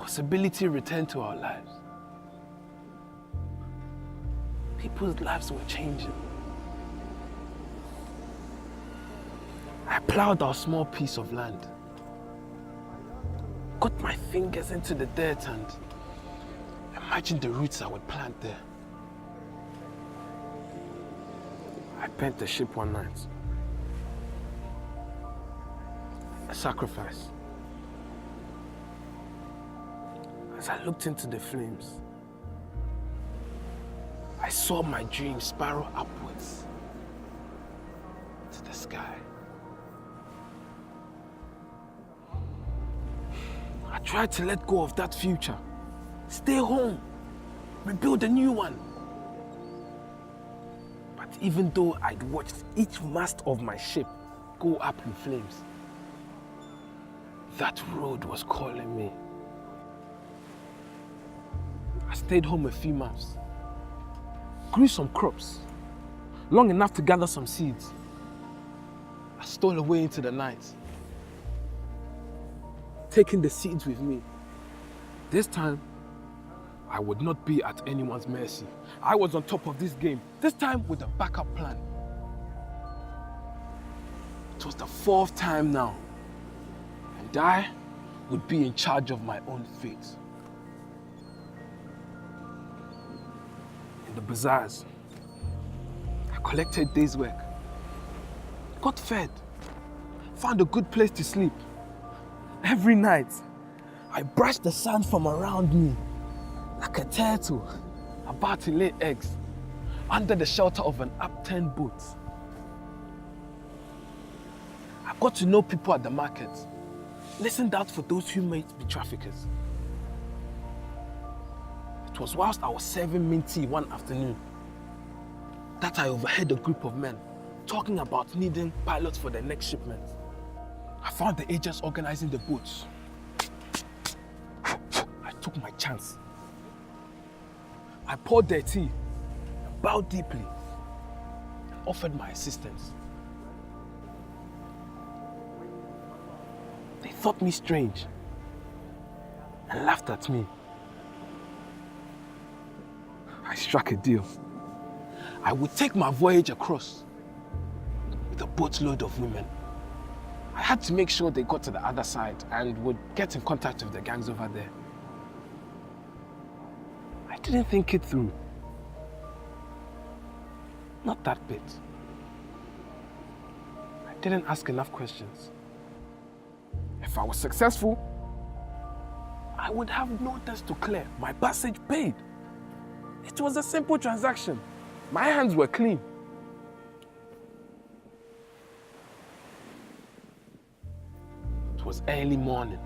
Possibility returned to our lives. People's lives were changing. I plowed our small piece of land, got my fingers into the dirt and imagined the roots I would plant there. I bent the ship one night. A sacrifice. As I looked into the flames, I saw my dream spiral upwards to the sky. I tried to let go of that future, stay home, rebuild a new one. But even though I'd watched each mast of my ship go up in flames, that road was calling me. I stayed home a few months, grew some crops, long enough to gather some seeds. I stole away into the night, taking the seeds with me. This time, I would not be at anyone's mercy. I was on top of this game, this time with a backup plan. It was the 4th time now, and I would be in charge of my own fate. In the bazaars, I collected days' work, got fed, found a good place to sleep. Every night, I brushed the sand from around me like a turtle about to lay eggs under the shelter of an upturned boat. I got to know people at the market, listened out for those who might be traffickers. It was whilst I was serving mint tea one afternoon that I overheard a group of men talking about needing pilots for the next shipment. I found the agents organizing the boats. I took my chance. I poured their tea, bowed deeply, and offered my assistance. They thought me strange and laughed at me. I struck a deal. I would take my voyage across with a boatload of women. I had to make sure they got to the other side and would get in contact with the gangs over there. I didn't think it through. Not that bit. I didn't ask enough questions. If I was successful, I would have no debts to clear, my passage paid. It was a simple transaction. My hands were clean. It was early morning.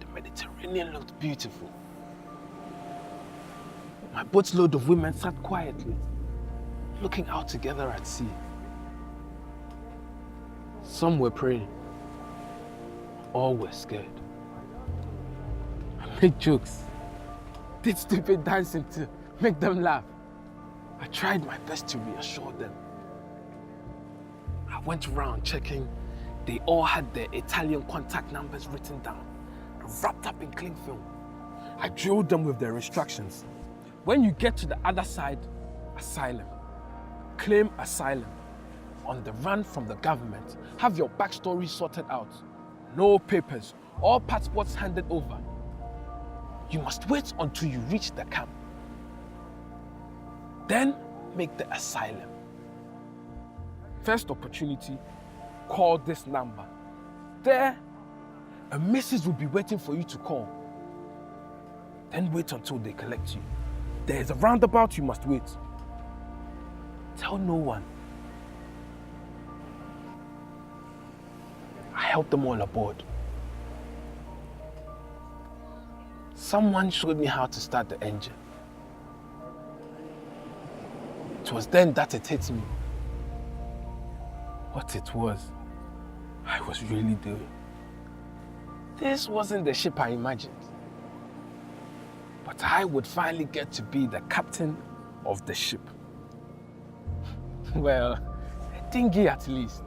The Mediterranean looked beautiful. My boat's load of women sat quietly, looking out together at sea. Some were praying. All were scared. I made jokes, did stupid dancing to make them laugh. I tried my best to reassure them. I went around checking. They all had their Italian contact numbers written down, wrapped up in cling film. I drilled them with their instructions. When you get to the other side, asylum. Claim asylum. On the run from the government. Have your backstory sorted out. No papers. All passports handed over. You must wait until you reach the camp. Then make the asylum. First opportunity, call this number. There, a message will be waiting for you to call. Then wait until they collect you. There is a roundabout you must wait. Tell no one. I helped them all aboard. Someone showed me how to start the engine. It was then that it hit me. What it was, I was really doing. This wasn't the ship I imagined. But I would finally get to be the captain of the ship. Well, a dinghy at least.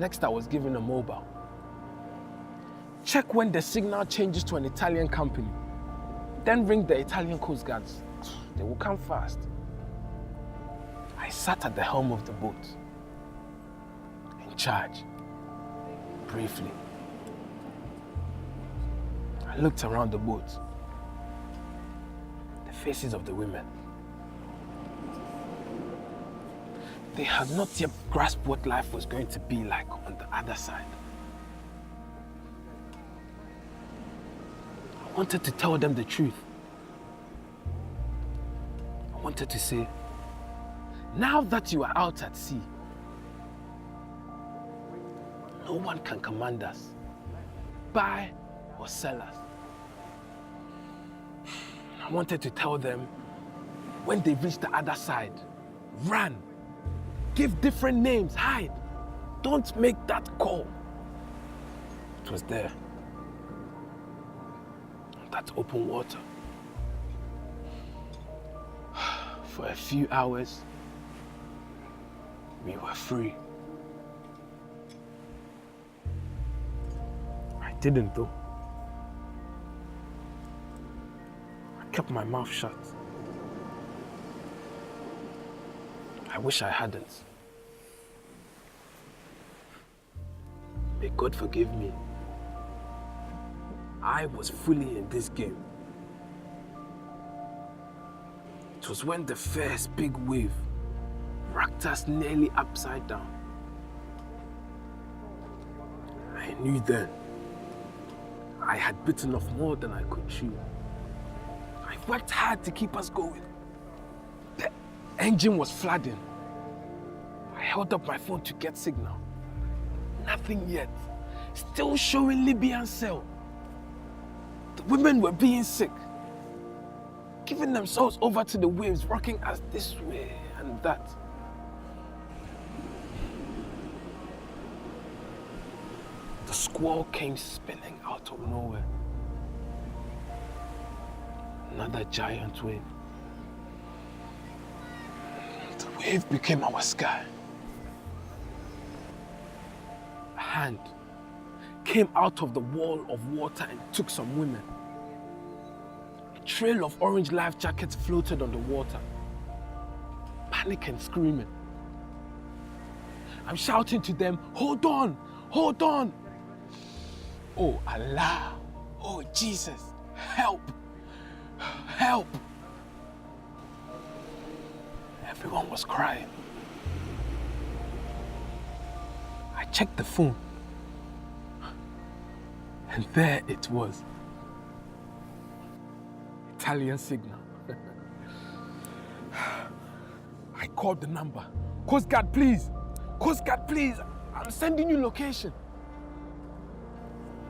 Next, I was given a mobile. Check when the signal changes to an Italian company. Then ring the Italian Coast Guards. They will come fast. I sat at the helm of the boat, in charge, briefly. I looked around the boat. The faces of the women. They had not yet grasped what life was going to be like on the other side. I wanted to tell them the truth. I wanted to say, now that you are out at sea, no one can command us, buy or sell us. I wanted to tell them, when they reach the other side, run. Give different names, hide. Don't make that call. It was there. That open water. For a few hours, we were free. I didn't though. I kept my mouth shut. I wish I hadn't. May God forgive me. I was fully in this game. It was when the first big wave rocked us nearly upside down. I knew then I had bitten off more than I could chew. I worked hard to keep us going. The engine was flooding. I held up my phone to get signal. Nothing yet. Still showing Libyan cell. The women were being sick, giving themselves over to the waves, rocking us this way and that. The squall came spinning out of nowhere. Another giant wave. The wave became our sky. A hand came out of the wall of water and took some women. A trail of orange life jackets floated on the water. Panic and screaming. I'm shouting to them, hold on, hold on. Oh Allah, oh Jesus, help, help. Everyone was crying. I checked the phone. And there it was. Italian signal. I called the number. Coast Guard, please. Coast Guard, please. I'm sending you location.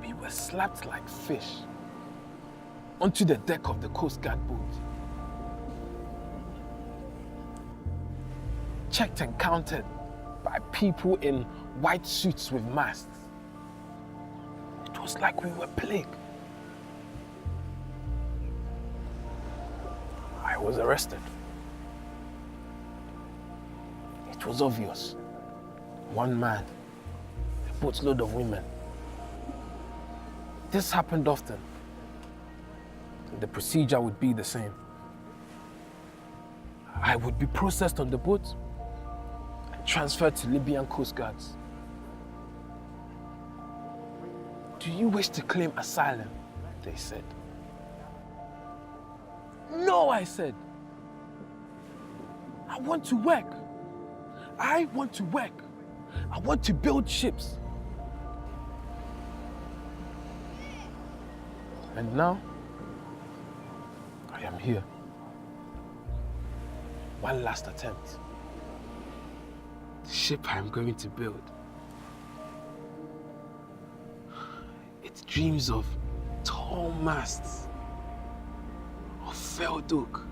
We were slapped like fish onto the deck of the Coast Guard boat. Checked and counted by people in white suits with masks. It was like we were plagued. I was arrested. It was obvious. One man, a boatload of women. This happened often. The procedure would be the same. I would be processed on the boat and transferred to Libyan Coast Guards. Do you wish to claim asylum? They said. No, I said. I want to work. I want to work. I want to build ships. And now, I am here. One last attempt. The ship I am going to build. It dreams of tall masts, of felled oak.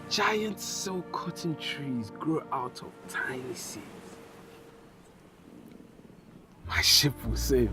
Giant silk cotton trees grow out of tiny seeds. My ship will sail.